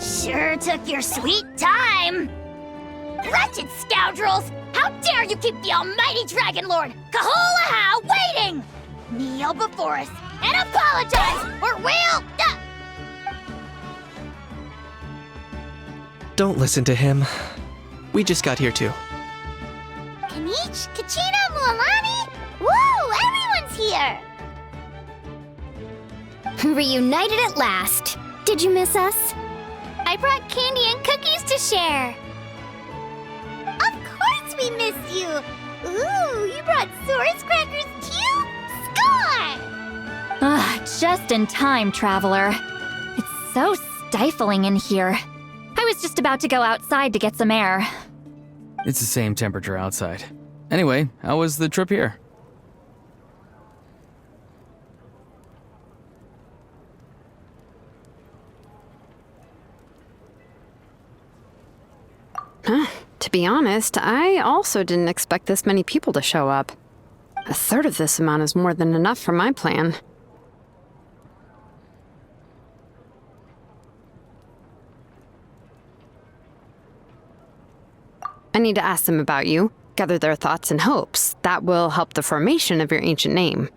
[SPEAKER 6] Sure took your sweet time! Wretched scoundrels! How dare you keep the almighty Dragon Lord, Kahulaha, waiting! Kneel before us, and apologize, or we'll...
[SPEAKER 8] Don't listen to him. We just got here too.
[SPEAKER 6] Kanich, Kachina, Mualani? Woo, everyone's here!
[SPEAKER 2] Reunited at last. Did you miss us?
[SPEAKER 6] I brought candy and cookies to share. Of course we missed you. Ooh, you brought Saurus crackers too? Score!
[SPEAKER 3] Just in time, Traveler. It's so stifling in here. I was just about to go outside to get some air.
[SPEAKER 4] It's the same temperature outside. Anyway, how was the trip here?
[SPEAKER 15] To be honest, I also didn't expect this many people to show up. A third of this amount is more than enough for my plan. I need to ask them about you, gather their thoughts and hopes. That will help the formation of your ancient name.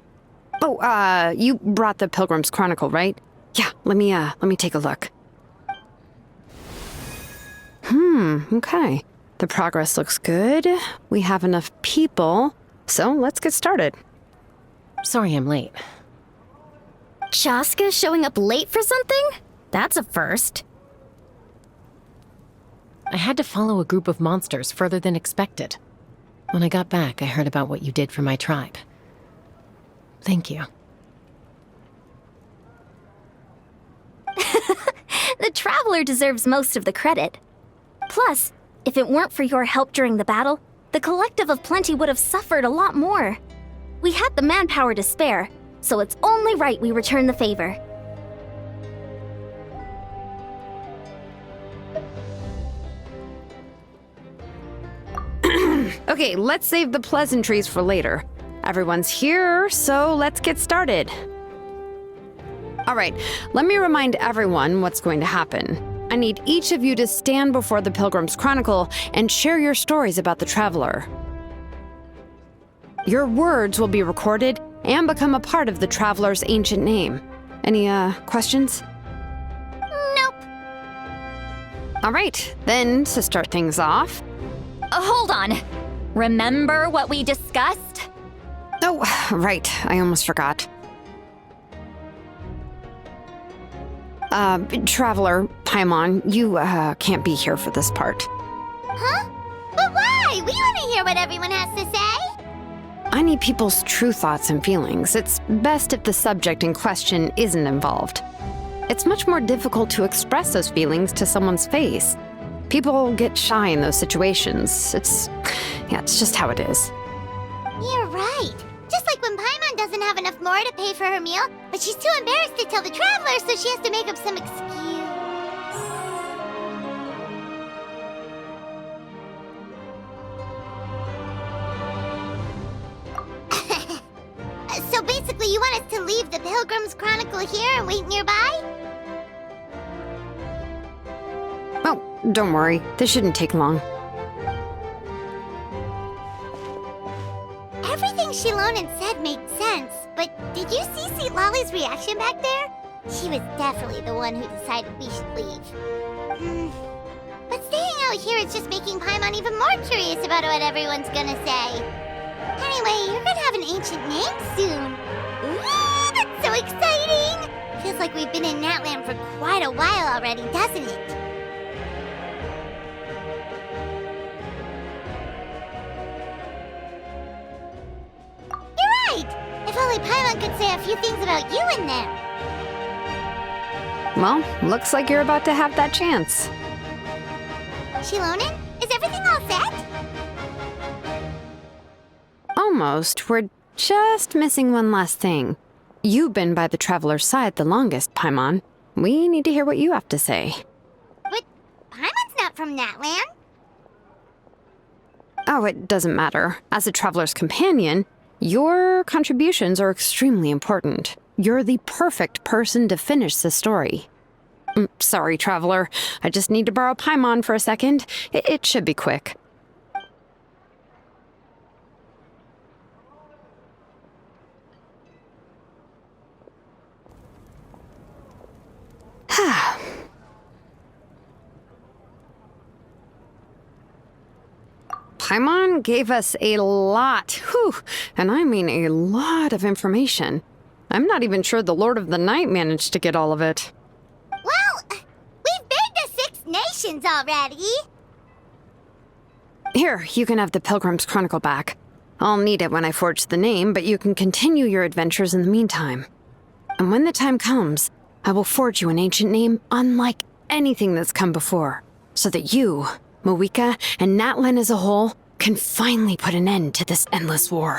[SPEAKER 15] Oh, you brought the Pilgrim's Chronicle, right? Yeah, let me take a look. Okay. The progress looks good. We have enough people, so let's get started.
[SPEAKER 16] Sorry I'm late.
[SPEAKER 3] Chaska showing up late for something? That's a first.
[SPEAKER 16] I had to follow a group of monsters further than expected. When I got back, I heard about what you did for my tribe. Thank you.
[SPEAKER 3] The Traveler deserves most of the credit. Plus, if it weren't for your help during the battle, the Collective of Plenty would have suffered a lot more. We had the manpower to spare, so it's only right we return the favor.
[SPEAKER 15] Okay, let's save the pleasantries for later. Everyone's here, so let's get started. All right, let me remind everyone what's going to happen. I need each of you to stand before the Pilgrim's Chronicle and share your stories about the Traveler. Your words will be recorded and become a part of the Traveler's ancient name. Any, questions?
[SPEAKER 6] Nope.
[SPEAKER 15] All right, then, to start things off...
[SPEAKER 3] Hold on. Remember what we discussed?
[SPEAKER 15] Oh, right, I almost forgot. Traveler, Paimon, you, can't be here for this part.
[SPEAKER 6] Huh? But why? We want to hear what everyone has to say.
[SPEAKER 15] I need people's true thoughts and feelings. It's best if the subject in question isn't involved. It's much more difficult to express those feelings to someone's face. People get shy in those situations. It's just how it is.
[SPEAKER 6] You're right. Just like when Paimon doesn't have enough more to pay for her meal, but she's too embarrassed to tell the Traveler, so she has to make up some excuse. So basically you want us to leave the Pilgrim's Chronicle here and wait nearby?
[SPEAKER 15] Oh, don't worry. This shouldn't take long.
[SPEAKER 6] Everything Shilonen said made sense, but did you see Sweet Lolly's reaction back there? She was definitely the one who decided we should leave. But staying out here is just making Paimon even more curious about what everyone's gonna say. Anyway, you're gonna have an ancient name soon. Ooh, that's so exciting! Feels like we've been in Natlan for quite a while already, doesn't it? If only Paimon could say a few things about you in there.
[SPEAKER 15] Well, looks like you're about to have that chance.
[SPEAKER 6] Shilonen, is everything all set?
[SPEAKER 15] Almost. We're just missing one last thing. You've been by the Traveler's side the longest, Paimon. We need to hear what you have to say.
[SPEAKER 6] But Paimon's not from Natlan.
[SPEAKER 15] Oh, it doesn't matter. As a Traveler's companion, your contributions are extremely important. You're the perfect person to finish the story. Sorry, Traveler. I just need to borrow Paimon for a second. It should be quick. Paimon gave us a lot, and I mean a lot of information. I'm not even sure the Lord of the Night managed to get all of it.
[SPEAKER 6] Well, we've been to 6 nations already.
[SPEAKER 15] Here, you can have the Pilgrim's Chronicle back. I'll need it when I forge the name, but you can continue your adventures in the meantime. And when the time comes, I will forge you an ancient name unlike anything that's come before, so that you, Mawika, and Natlan as a whole can finally put an end to this endless war.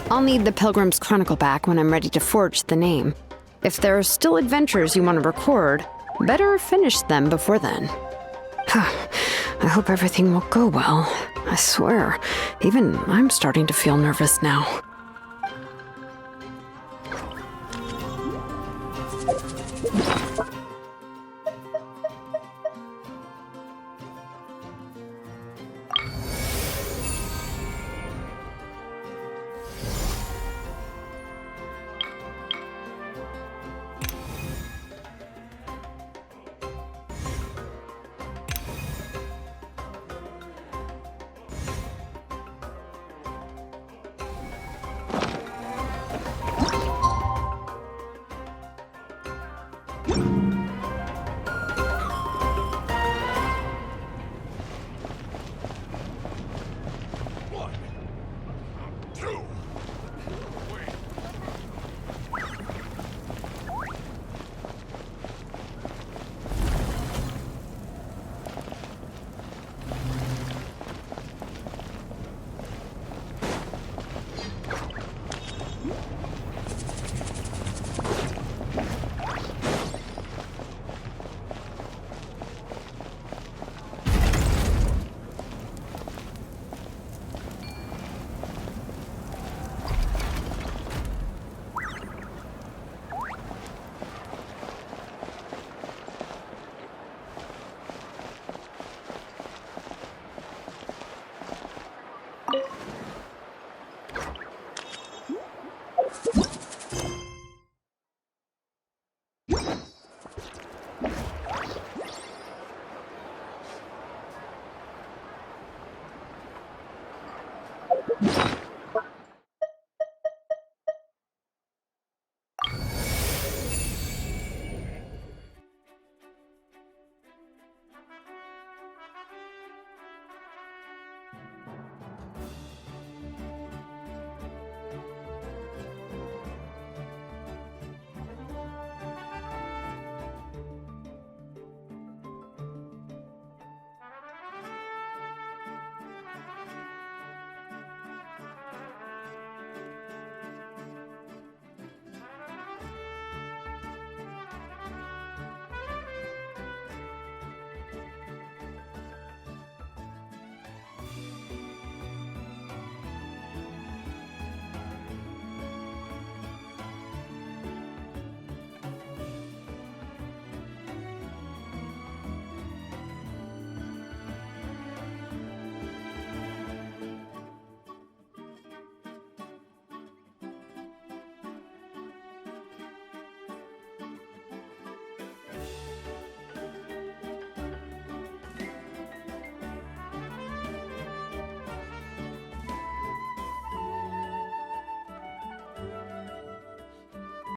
[SPEAKER 15] I'll need the Pilgrim's Chronicle back when I'm ready to forge the name. If there are still adventures you want to record, better finish them before then. I hope everything will go well. I swear, even I'm starting to feel nervous now.